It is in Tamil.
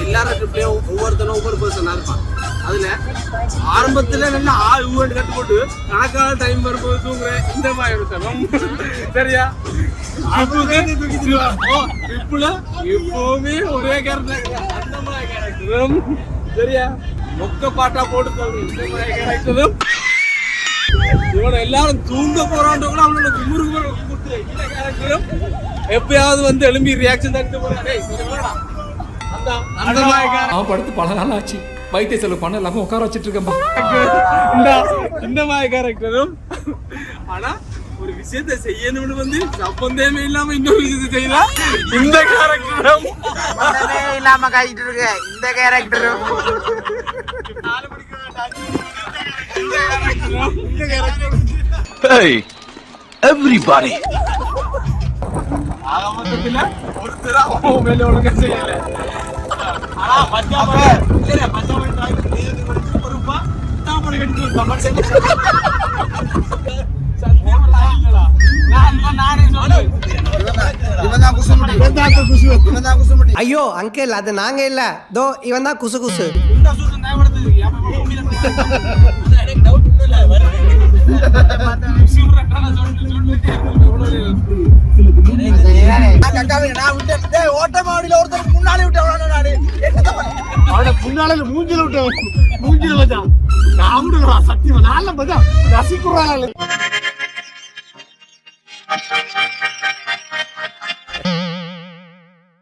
எல்லாரும் ட்ரிப்லயும் ஒவ்வொருத்தனும் ஒவ்வொரு பர்சனா இருப்பான். அதுல ஆரம்பத்துல நல்லா ஊண்டு கட்டு போட்டு கணக்கான டைம் வரும்போது தூங்குறேன் இந்த மாதிரி எடுத்தோம். சரியா ட்ரிப்புல எப்பவுமே ஒரே கேரக்டர் அந்த மாதிரி கேரக்டரும் சரியா மொக்க பாட்டா போட்டு சொல்றேன் இந்த மாதிரி கேரக்டரும் இவனை எல்லாரும் தூங்க போறான்னு கூட அவனோட குமுறுக்கு இந்த கேரக்டரும் எப்பயாவது வந்து எழும்பி ரியாக்ஷன் தட்டு போறானே அவன் படுத்து பல நாள் ஆச்சு. வைத்திய செலவு பண்ண இல்லாம உட்கார வச்சிட்டு இருக்கேன்பா. இந்த மாதிரி கேரக்டரும் ஆனா ஒரு விஷயத்தை செய்யணும்னு வந்து சம்பந்தமே இல்லாம இன்னொரு விஷயத்தை செய்யலாம். இந்த கேரக்டரும் இல்லாம காய்ச்சிட்டு இருக்கு இந்த கேரக்டரும். Hey, everybody. ஆரம்பத்துல ஒருத்தர் அவன் மேல ஒழுங்கா செய்யல. ஆனா பஞ்சாப இல்ல பஞ்சாப டிரைவர் பொறுப்பா தாமரை கட்டி கமெண்ட் செய்ய. சத்தியமா லாயிலடா. நானே சொல்றேன். இவன் தான் குசுமுடி. ஐயோ அங்கிள் அது நாங்க இல்ல. தோ இவன் தான் குசு குசு. இந்த சூசன் ஞாபகத்துக்கு யாம பூமியில அது எனக்கு டவுட் இல்ல வர. சூரக்கான சொல்லு. ஓட்டமாடியில ஒருத்தர் முன்னாலே விட்டு முன்னால மூஞ்சில விட்டு மூஞ்சில வச்சா நான் சத்தியமா நான் பார்த்தா ரசிக்குறாங்க.